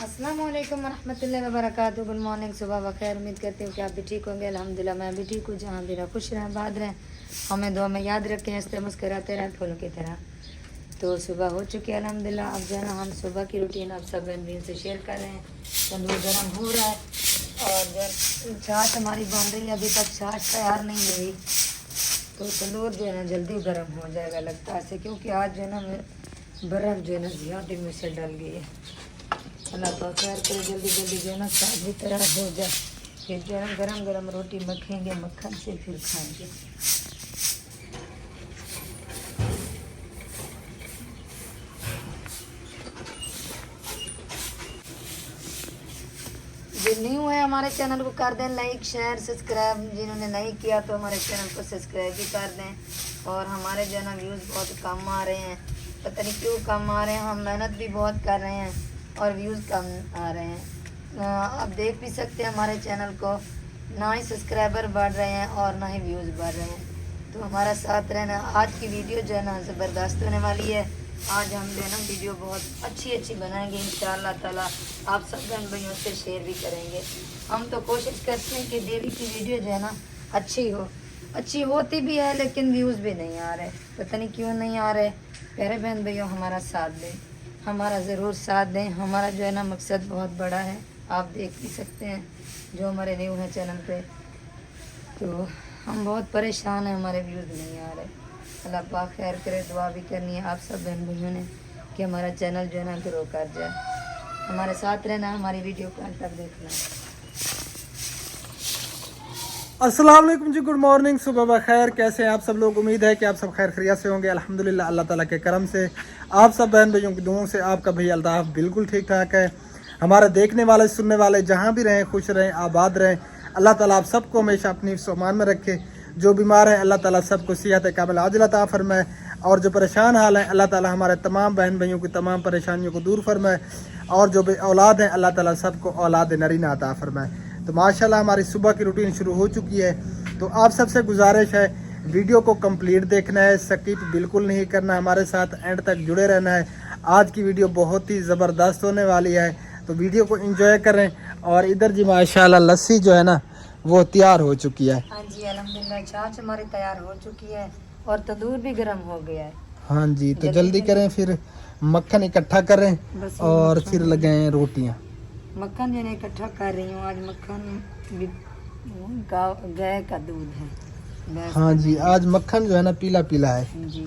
अस्सलाम वालेकुम रहमतुल्लाहि व बरकातहू। गुड मॉर्निंग, सुबह बखैर। उम्मीद करती हूँ कि आप भी ठीक होंगे। अल्हम्दुलिल्लाह मैं भी ठीक हूँ। जहाँ भी रहा खुश रहें, आबाद रहें, हमें दुआ में याद रखें, हंसते मुस्कराते रहें फूलों की तरह। तो सुबह हो चुकी है अल्हम्दुलिल्लाह। अब जो है ना हम सुबह की रूटीन आप सब बहन से शेयर कर रहे हैं। तंदूर गर्म हो रहा है और जो छाछ हमारी बन रही है, अभी तक छाछ तैयार नहीं हुई। तो तंदूर जो है ना जल्दी गर्म हो जाएगा लगता है, क्योंकि आज जो है ना बर्फ़ जो है ना ज़्यादा में से डल गई है। अल्लाह तो खैर करे, जल्दी जल्दी जो है ना साग भी तैयार हो जाए, फिर जो है ना गरम गरम रोटी मखेंगे मक्खन से, फिर खाएंगे। जो न्यू है हमारे चैनल को कर दें लाइक शेयर सब्सक्राइब। जिन्होंने नहीं किया तो हमारे चैनल को सब्सक्राइब भी कर दें। और हमारे जो है ना व्यूज़ बहुत कम आ रहे हैं, पता नहीं क्यों कम आ रहे हैं। हम मेहनत भी बहुत कर रहे हैं और व्यूज़ कम आ रहे हैं। आप देख भी सकते हैं हमारे चैनल को, ना ही सब्सक्राइबर बढ़ रहे हैं और ना ही व्यूज़ बढ़ रहे हैं। तो हमारा साथ रहना। आज की वीडियो जो है ना ज़बरदस्त होने वाली है। आज हम जो है ना वीडियो बहुत अच्छी बनाएंगे इंशाअल्लाह ताला। आप सब बहन भाइयों से शेयर भी करेंगे। हम तो कोशिश करते हैं कि डेली की वीडियो जो है ना अच्छी होती भी है, लेकिन व्यूज़ भी नहीं आ रहे, पता नहीं क्यों नहीं आ रहे। प्यारे बहन भाइयों हमारा साथ दें, हमारा ज़रूर साथ दें। हमारा जो है ना मकसद बहुत बड़ा है, आप देख भी सकते हैं जो हमारे न्यू हैं चैनल पे। तो हम बहुत परेशान हैं, हमारे व्यूज़ नहीं आ रहे। अल्लाह पाक खैर करे, दुआ भी करनी है आप सब बहन भाइयों ने कि हमारा चैनल जो है ना ग्रो कर जाए। हमारे साथ रहना, हमारी वीडियो को अंत तक देखना। अस्सलाम वालेकुम जी, गुड मॉर्निंग, सुबह बखैर। कैसे हैं आप सब लोग? उम्मीद है कि आप सब खैर खैरियत से होंगे। अल्हम्दुलिल्लाह अल्लाह ताला के करम से, आप सब बहन भाइयों की दुआओं से आपका भैया अल्ताफ़ बिल्कुल ठीक ठाक है। हमारे देखने वाले सुनने वाले जहाँ भी रहें खुश रहें आबाद रहें। अल्लाह ताला आप सबको हमेशा अपनी सामान में रखे। जो बीमार हैं अल्लाह ताला सबको सेहत कामिल आजिल अता फरमाए, और जो परेशान हाल हैं अल्लाह ताला हमारे तमाम बहन भाइयों की तमाम परेशानियों को दूर फरमाए, और जो भी औलाद हैं अल्लाह ताला सबको औलाद नरीना अता फरमाए। तो माशाल्लाह हमारी सुबह की रूटीन शुरू हो चुकी है। तो आप सबसे गुजारिश है वीडियो को कंप्लीट देखना है, स्किप बिल्कुल नहीं करना, हमारे साथ एंड तक जुड़े रहना है। आज की वीडियो बहुत ही ज़बरदस्त होने वाली है, तो वीडियो को एंजॉय करें। और इधर जी माशाल्लाह लस्सी जो है ना वो तैयार हो चुकी है। हाँ जी अल्हम्दुलिल्लाह छाछ हमारी तैयार हो चुकी है और तंदूर भी गर्म हो गया है। हाँ जी, तो जल्दी करें, फिर मक्खन इकट्ठा करें और फिर लगाएं रोटियाँ। मक्खन जो है इकट्ठा कर रही हूँ। आज मक्खन भी गाय का दूध है। हाँ जी, आज मक्खन जो है ना पीला पीला है जी।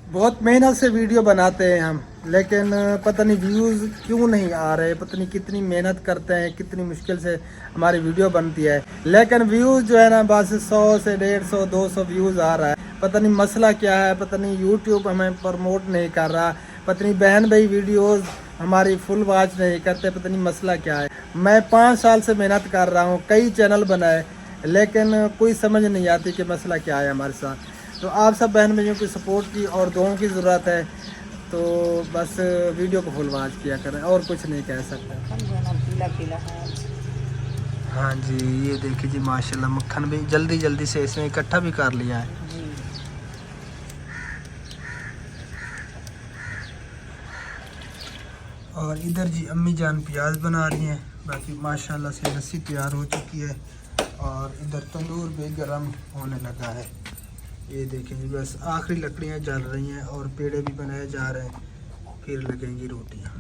बहुत मेहनत से वीडियो बनाते हैं हम, लेकिन पता नहीं व्यूज़ क्यों नहीं आ रहे। पता नहीं कितनी मेहनत करते हैं, कितनी मुश्किल से हमारी वीडियो बनती है, लेकिन व्यूज़ जो है ना बस 100 से 150 200 व्यूज़ आ रहा है। पता नहीं मसला क्या है, पता नहीं यूट्यूब हमें प्रमोट नहीं कर रहा, पता नहीं बहन भाई वीडियोज़ हमारी फुल वॉच नहीं करते, पता नहीं मसला क्या है। मैं 5 साल से मेहनत कर रहा हूँ, कई चैनल बनाए, लेकिन कोई समझ नहीं आती कि मसला क्या है हमारे साथ। तो आप सब बहन भाइयों की सपोर्ट की और दुआओं की ज़रूरत है। तो बस वीडियो को फुल वॉच किया करें, और कुछ नहीं कह सकते। पीला पीला है। हाँ जी, ये देखिए जी माशाल्लाह मक्खन भी जल्दी जल्दी से इसमें इकट्ठा भी कर लिया है जी। और इधर जी अम्मी जान प्याज बना रही हैं। बाकी माशाल्लाह से लस्सी तैयार हो चुकी है और इधर तंदूर भी गर्म होने लगा है। ये देखें जी बस आखिरी लकड़ियाँ जल रही हैं और पेड़े भी बनाए जा रहे हैं, फिर लगेंगी रोटियाँ।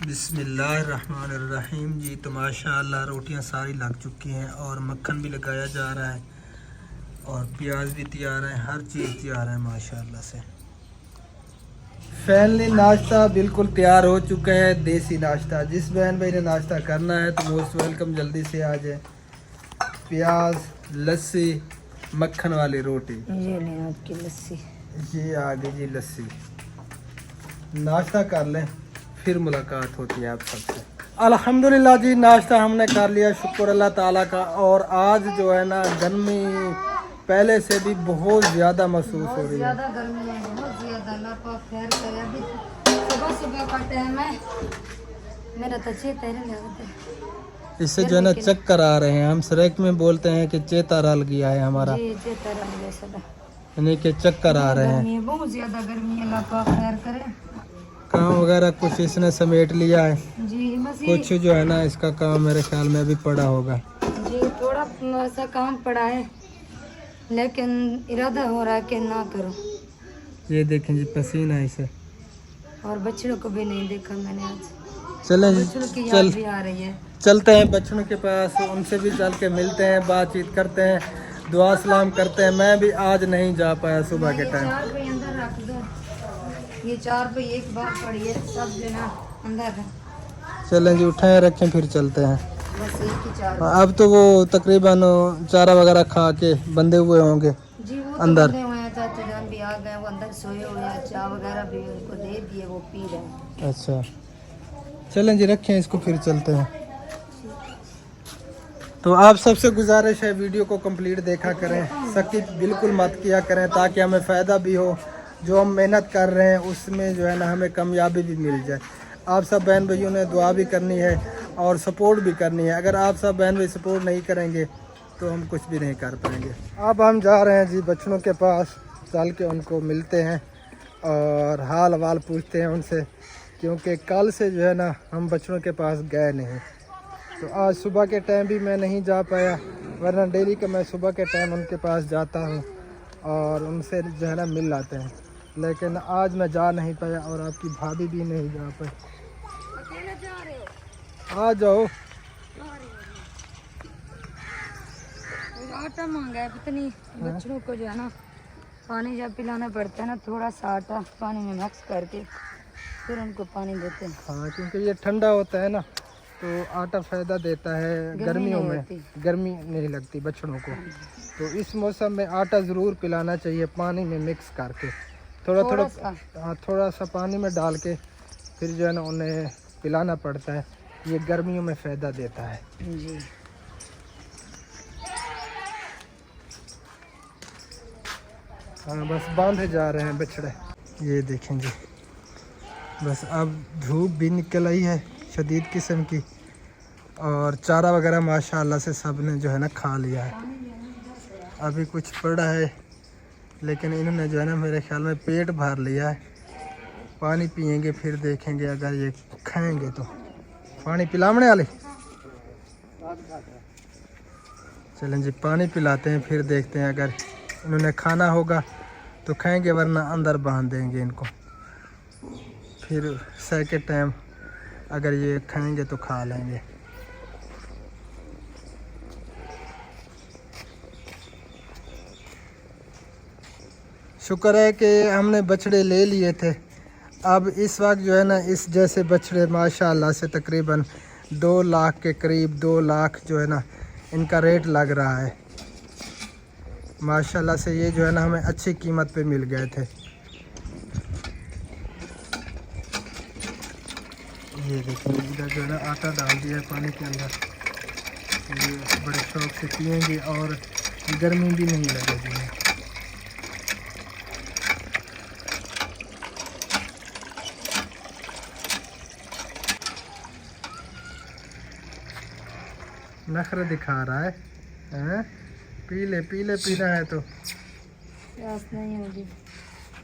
बिस्मिल्लाहिर्रहमानिर्रहीम जी। तो माशाअल्लाह रोटियां सारी लग चुकी हैं और मक्खन भी लगाया जा रहा है और प्याज भी तैयार है, हर चीज़ तैयार है माशाअल्लाह से। फैमिली नाश्ता बिल्कुल तैयार हो चुका है, देसी नाश्ता। जिस बहन भाई ने नाश्ता करना है तो मोस्ट वेलकम, जल्दी से आ जाए। प्याज लस्सी मक्खन वाली रोटी, ये लें आपकी लस्सी। ये आ गई जी लस्सी। नाश्ता कर लें, फिर मुलाकात होती है आप सबसे। अल्हम्दुलिल्लाह जी नाश्ता हमने कर लिया, शुक्र अल्लाह ताला का। और आज जो है ना गर्मी पहले से भी बहुत ज़्यादा महसूस हो रही है। ज़्यादा गर्मी है, बहुत ज़्यादा। अल्लाह पाक खैर करे। अभी सुबह सुबह का टाइम है मेरा तो चेता ही लगता है। इससे जो है ना चक्कर आ रहे हैं, हम सरेक में बोलते हैं कि चेता रल गया है हमारा, जी चेता रल गया सदा। यानी कि चक्कर आ रहे हैं। गर्मी है, बहुत ज्यादा गर्मी है, अल्लाह पाक खैर करे। काम वगैरह कुछ इसने समेट लिया है, जी बस ये कुछ जो है ना इसका काम मेरे ख्याल में अभी पड़ा होगा। जी थोड़ा सा काम पड़ा है, लेकिन इरादा हो रहा है कि ना करो। ये देखें जी पसीना इसे। और बच्चों को भी नहीं देखा मैंने आज, चलें जी, बच्चों की चल याद भी आ रही है। चलते हैं बच्चों के पास, उनसे भी चल के मिलते हैं, बातचीत करते हैं, दुआ सलाम करते हैं। मैं भी आज नहीं जा पाया सुबह के टाइम। चार पे अंदर रख दो, ये चार पे एक बार पड़ी है, सब जो ना अंदर है। चलें जी, उठाए रखें फिर चलते हैं। बस एक ही चार। अब तो वो तकरीबन चारा वगैरह खा के बंधे हुए होंगे जी वो तो अंदर। बंधे हुए हैं, चाचा जान भी आ गए, वो अंदर सोए हुए हैं, चाय वगैरह भी उनको दे दिए, वो पी रहे हैं। अच्छा चलें जी, रखें इसको फिर चलते हैं। तो आप सबसे गुजारिश है वीडियो को कंप्लीट देखा करें, स्किप बिल्कुल मत किया करें, ताकि हमें फ़ायदा भी हो, जो हम मेहनत कर रहे हैं उसमें जो है ना हमें कामयाबी भी मिल जाए। आप सब बहन भाइयों ने दुआ भी करनी है और सपोर्ट भी करनी है। अगर आप सब बहन भाई सपोर्ट नहीं करेंगे तो हम कुछ भी नहीं कर पाएंगे। अब हम जा रहे हैं जी बच्चों के पास, चल के उनको मिलते हैं और हाल हवाल पूछते हैं उनसे, क्योंकि कल से जो है ना हम बच्चों के पास गए नहीं। तो आज सुबह के टाइम भी मैं नहीं जा पाया, वरना डेली का मैं सुबह के टाइम उनके पास जाता हूँ और उनसे जो है ना मिल लाते हैं, लेकिन आज मैं जा नहीं पाया और आपकी भाभी भी नहीं जा पाई। आ जाओ। आटा मांगा है, पता नहीं बच्चों को जो है ना पानी जब पिलाना पड़ता है ना, थोड़ा सा आटा पानी में मिक्स करके फिर उनको पानी देते हैं। हाँ, क्योंकि ये ठंडा होता है ना, तो आटा फ़ायदा देता है गर्मियों में, गर्मी नहीं लगती बच्चों को। तो इस मौसम में आटा ज़रूर पिलाना चाहिए, पानी में मिक्स करके, थोड़ा सा पानी में डाल के फिर जो है ना उन्हें पिलाना पड़ता है। ये गर्मियों में फ़ायदा देता है जी। हाँ, बस बांधे जा रहे हैं बछड़े। ये देखें जी, बस अब धूप भी निकल आई है शदीद किस्म की, और चारा वगैरह माशाल्लाह से सब ने जो है ना खा लिया है। अभी कुछ पड़ा है, लेकिन इन्होंने जो है ना मेरे ख्याल में पेट भर लिया है। पानी पिएंगे फिर देखेंगे, अगर ये खाएंगे तो। पानी पिलाने वाले, चलें जी पानी पिलाते हैं, फिर देखते हैं अगर इन्होंने खाना होगा तो खाएंगे, वरना अंदर बांध देंगे इनको। फिर सेकंड टाइम अगर ये खाएंगे तो खा लेंगे। शुक्र है कि हमने बछड़े ले लिए थे। अब इस वक्त जो है ना इस जैसे बछड़े माशाल्लाह से तकरीबन 2 लाख के करीब, 2 लाख जो है ना इनका रेट लग रहा है। माशाल्लाह से ये जो है ना हमें अच्छी कीमत पे मिल गए थे। ये देखिए, इधर जो है ना आटा डाल दिया है पानी के अंदर, ये बड़े शौक से पिएंगे और गर्मी भी नहीं लगेगी। नखरे दिखा रहा है, हैं? पी ले पीना है तो। प्यास नहीं होगी।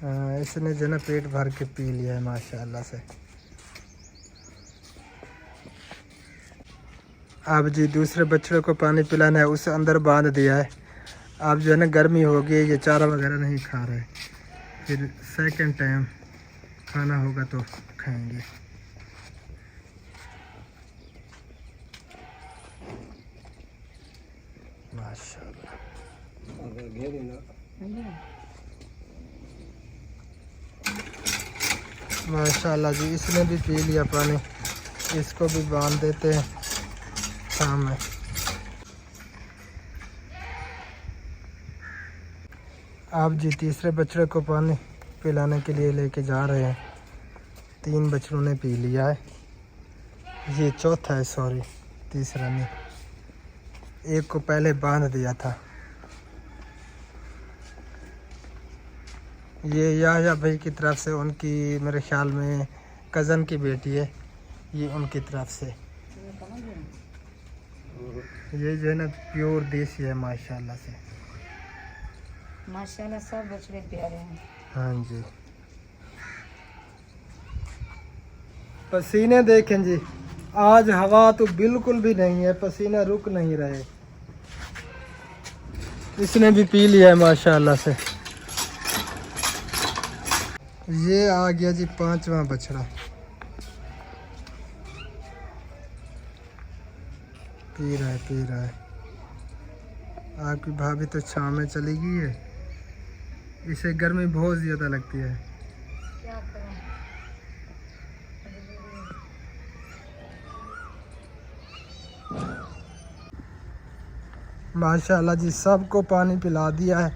हाँ, इसने जो है ना पेट भर के पी लिया है माशाल्लाह से। अब जी दूसरे बछड़े को पानी पिलाना है, उसे अंदर बांध दिया है। अब जो है ना गर्मी हो गई, ये चारा वगैरह नहीं खा रहे, फिर सेकंड टाइम खाना होगा तो खाएंगे। माशाल्लाह, माशाल्लाह जी, इसने भी पी लिया पानी, इसको भी बांध देते हैं शाम में। आप जी तीसरे बछड़े को पानी पिलाने के लिए लेके जा रहे हैं। 3 बछड़ों ने पी लिया है, ये चौथा है, सॉरी तीसरा नहीं, एक को पहले बांध दिया था। ये याह्या भाई की तरफ से उनकी मेरे ख्याल में कज़न की बेटी है, ये उनकी तरफ से। ये जो है ना प्योर देसी है माशाल्लाह से। माशाल्लाह सब बछड़े प्यारे हैं। हाँ जी, पसीने देखें जी, आज हवा तो बिल्कुल भी नहीं है, पसीना रुक नहीं रहे। इसने भी पी लिया है माशाल्लाह से। ये आ गया जी 5वां बछड़ा, पी रहा है। आपकी भाभी तो शाम में चली गई है, इसे गर्मी बहुत ज़्यादा लगती है। क्या करें? माशाल्लाह जी, सबको पानी पिला दिया है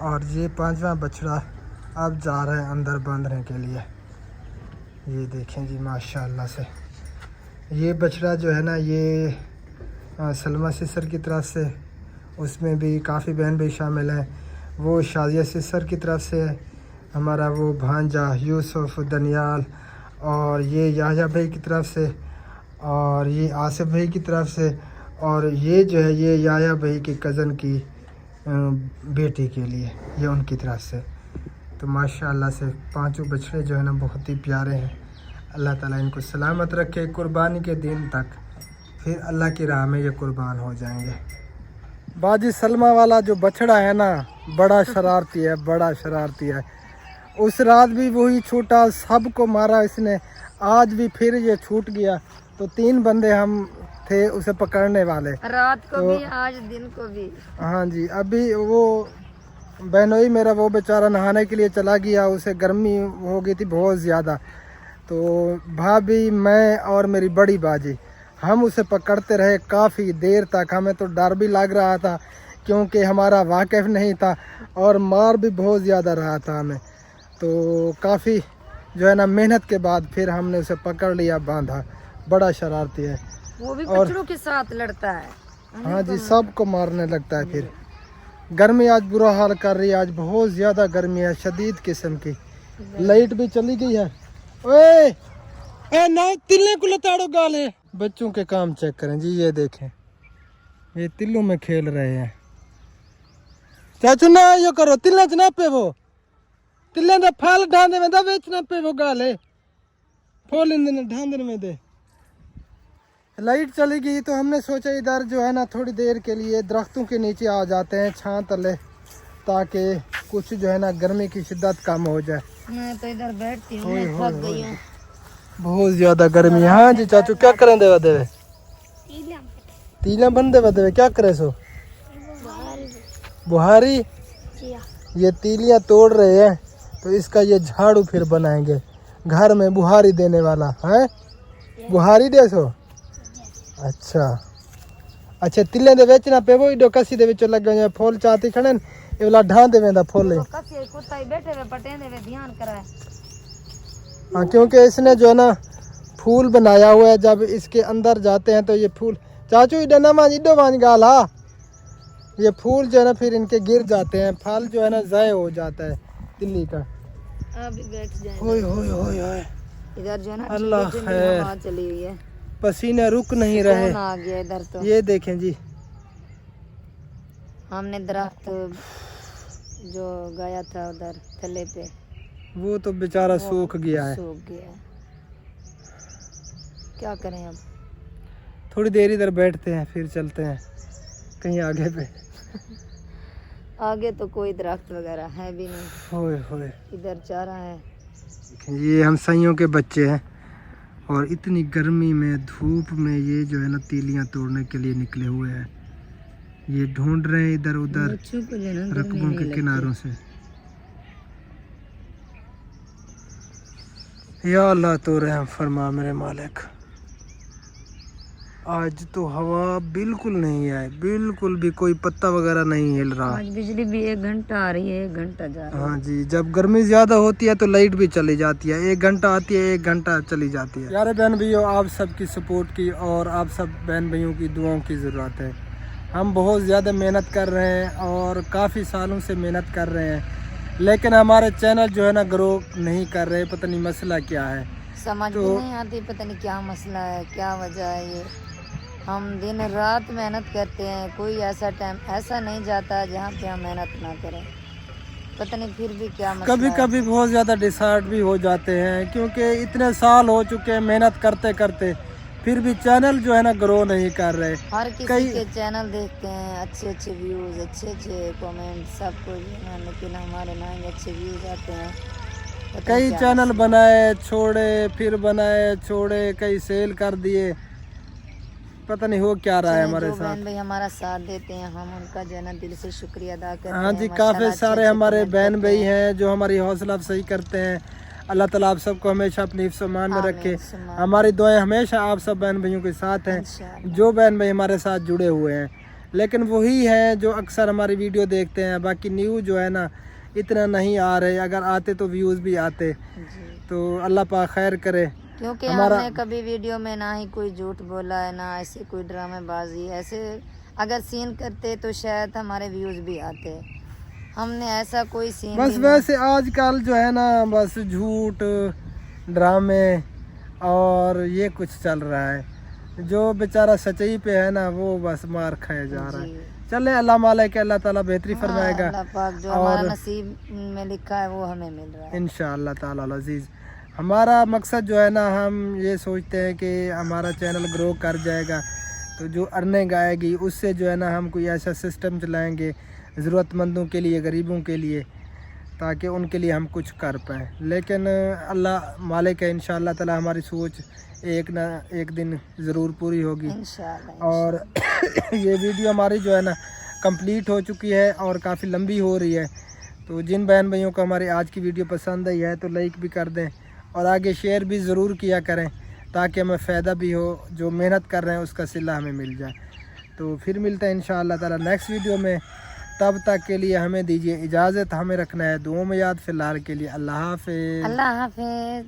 और ये 5वां बछड़ा अब जा रहे हैं अंदर बांधने के लिए। ये देखें जी माशाल्लाह से। ये बछड़ा जो है ना, ये सलमा सिस्टर की तरफ से, उसमें भी काफ़ी बहन भाई शामिल हैं। वो शादिया सिस्टर की तरफ से है, हमारा वो भांजा यूसुफ दनियाल, और ये याह्या भाई की तरफ से, और ये आसिफ भाई की तरफ से, और ये जो है ये याह्या भाई के कज़न की बेटी के लिए, ये उनकी तरफ से। तो माशाल्लाह से 5 बछड़े जो है ना बहुत ही प्यारे हैं। अल्लाह ताला इनको सलामत रखे कुर्बानी के दिन तक, फिर अल्लाह की राह में ये कुर्बान हो जाएंगे। बाजी सलमा वाला जो बछड़ा है ना, बड़ा शरारती है, बड़ा शरारती है। उस रात भी वही छोटा सबको मारा इसने, आज भी फिर ये छूट गया। तो 3 बंदे हम थे उसे पकड़ने वाले, रात को तो, भी आज दिन को भी। हाँ जी, अभी वो बहनोई मेरा वो बेचारा नहाने के लिए चला गया, उसे गर्मी हो गई थी बहुत ज़्यादा। तो भाभी, मैं और मेरी बड़ी बाजी, हम उसे पकड़ते रहे काफ़ी देर तक। हमें तो डर भी लग रहा था क्योंकि हमारा वाकिफ़ नहीं था, और मार भी बहुत ज़्यादा रहा था हमें। तो काफ़ी जो है ना मेहनत के बाद फिर हमने उसे पकड़ लिया, बांधा। बड़ा शरारती है, वो भी और बछड़ों के साथ लड़ता है। हाँ जी, सबको मारने लगता है। फिर गर्मी आज बुरा हाल कर रही है, आज बहुत ज़्यादा गर्मी है, शदीद किस्म की। लाइट भी चली गई है। ओए ए ना तिल्ले को लताड़ो गाले। बच्चों के काम चेक करें जी, ये देखें, ये तिल्लों में खेल रहे हैं। चाचू ना यो करो, तिल्ले च ना पे वो तिल्ले दा फल ढांदे में दा बेचना पे वो गाले फूल इन ढांदे में दे। लाइट चली गई तो हमने सोचा इधर जो है ना थोड़ी देर के लिए दरख्तों के नीचे आ जाते हैं, छां तले, ताकि कुछ जो है ना गर्मी की शिद्दत कम हो जाए। मैं तो इधर बैठती हूँ, मैं थक गई हूँ, बहुत ज्यादा गर्मी है। हाँ जी चाचू, क्या करें देवा देवे? तीला बन देवा देवे, क्या करे सो? बुहारी। ये तीलियां तोड़ रहे हैं, तो इसका ये झाड़ू फिर बनाएंगे घर में, बुहारी देने वाला है। बुहारी दे सो? अच्छा तिले दे बेचना पे वो इडो कसी दे विच लग गए फूल चाती खड़े ए वाला ढां दे वेंदा फूल। कसी कुत्ता ही बैठे हुए पटेने में ध्यान कराए। हाँ, क्योंकि इसने जो है ना फूल बनाया हुआ है, जब इसके अंदर जाते हैं तो ये फूल, चाचू इडो ना मान इडो मान गाला, ये फूल जो है ना फिर इनके गिर जाते हैं, फल जो है ना ज़ाय हो जाता है तिल्ली का। अभी बैठ जाए। ओए होए होए होए, इधर जो है ना अल्लाह खैर, हवा चली हुई है, पसीने रुक नहीं रहे। कौन आ गया इधर? तो ये देखें जी, हमने दरख्त जो गया था उधर थले पे, वो तो बेचारा सूख गया है। सूख गया, क्या करें अब? थोड़ी देर इधर बैठते हैं, फिर चलते हैं कहीं आगे पे। आगे तो कोई दरख्त वगैरह है भी नहीं, होए होए, इधर चारा है। ये हम सैयों के बच्चे हैं, और इतनी गर्मी में धूप में ये जो है ना तीलियां तोड़ने के लिए निकले हुए हैं। ये ढूंढ रहे हैं इधर उधर रकबों के किनारों से। या अल्लाह तो रहम फरमा मेरे मालिक। आज तो हवा बिल्कुल नहीं है, बिल्कुल भी कोई पत्ता वगैरह नहीं हिल रहा। आज बिजली भी 1 घंटा आ रही है, 1 घंटा जा रही है। हाँ जी, जब गर्मी ज्यादा होती है तो लाइट भी चली जाती है, 1 घंटा आती है, 1 घंटा चली जाती है। यार बहन भैया, आप सबकी सपोर्ट की और आप सब बहन भाइयों की दुआओं की ज़रूरत है। हम बहुत ज़्यादा मेहनत कर रहे हैं और काफ़ी सालों से मेहनत कर रहे हैं, लेकिन हमारे चैनल जो है ना ग्रो नहीं कर रहे, पता नहीं मसला क्या है। समझ भी नहीं आती, पता नहीं क्या मसला है, क्या वजह है ये। हम दिन रात मेहनत करते हैं, कोई ऐसा टाइम ऐसा नहीं जाता जहाँ पे हम मेहनत ना करें, पता नहीं फिर भी क्या मसला कभी है। कभी बहुत ज़्यादा डिसहार्ट भी हो जाते हैं, क्योंकि इतने साल हो चुके हैं मेहनत करते करते, फिर भी चैनल जो है ना ग्रो नहीं कर रहे। हर किसी के चैनल देखते हैं, अच्छे अच्छे व्यूज़, अच्छे अच्छे कमेंट, सब कुछ, लेकिन हमारे ना ही अच्छे व्यूज़ आते हैं। पता नहीं कई क्या चैनल मसला है। बनाए छोड़े, फिर बनाए छोड़े, कई सेल कर दिए, पता नहीं हो क्या रहा है चलिए, हमारे जो साथ। बहन भाई हमारा साथ देते हैं, हम उनका जो है ना दिल से शुक्रिया अदा करते हाँ हैं। जी, माशाल्लाह, काफ़ी अच्छे सारे अच्छे हमारे कमेंट बहन करते भाई हैं। हैं जो हमारी हौसला अफजाई करते हैं। अल्लाह ताला आप सबको हमेशा अपनी हिफ्ज़ मान में रखे। आमीन सुम्मा हमारी दुआएं हमेशा आप सब बहन भाइयों के साथ हैं, इंशाअल्लाह। जो बहन भाई हमारे साथ जुड़े हुए हैं। लेकिन वही हैं जो अक्सर हमारी वीडियो देखते हैं, बाकी न्यू जो है ना इतना नहीं आ रहे, अगर आते तो व्यूज़ भी आते। जी, तो अल्लाह पाक खैर करे। क्योंकि हमारा हमने कभी वीडियो में ना ही कोई झूठ बोला है, ना ऐसे कोई ड्रामेबाजी। ऐसे अगर सीन करते तो शायद हमारे व्यूज़ भी आते, हमने ऐसा कोई सीन बस भी वैसे आजकल जो है ना बस झूठ, ड्रामे और ये कुछ चल रहा है। जो बेचारा सच्चाई पे है ना वो बस मार खाया जा रहा है। जी। चले अल्लाह मालिक के, अल्लाह ताला बेहतरी हाँ, फरमाएगा अल्लाह पाक जो और हमारा नसीब में लिखा है वो हमें मिल रहा है। इंशाअल्लाह ताला अजीज़। हमारा मकसद जो है ना, हम ये सोचते हैं कि हमारा चैनल ग्रो कर जाएगा तो जो अर्निंग आएगी उससे जो है ना हम कोई ऐसा सिस्टम चलाएंगे ज़रूरतमंदों के लिए, गरीबों के लिए, ताकि उनके लिए हम कुछ कर पाएँ। लेकिन अल्लाह मालिक है, इंशाअल्लाह ताला हमारी सोच एक ना एक दिन ज़रूर पूरी होगी। इंशाअल्लाह, और ये वीडियो हमारी जो है ना कंप्लीट हो चुकी है और काफ़ी लंबी हो रही है। तो जिन बहन भाइयों को हमारी आज की वीडियो पसंद आई है तो लाइक भी कर दें और आगे शेयर भी ज़रूर किया करें, ताकि हमें फ़ायदा भी हो, जो मेहनत कर रहे हैं उसका सिला हमें मिल जाए। तो फिर मिलते हैं इंशाअल्लाह ताला नेक्स्ट वीडियो में। तब तक के लिए हमें दीजिए इजाज़त, हमें रखना है दुआओं में याद। फ़िलहाल के लिए अल्लाह हाफ़िज़। अल्लाह हाफिज़।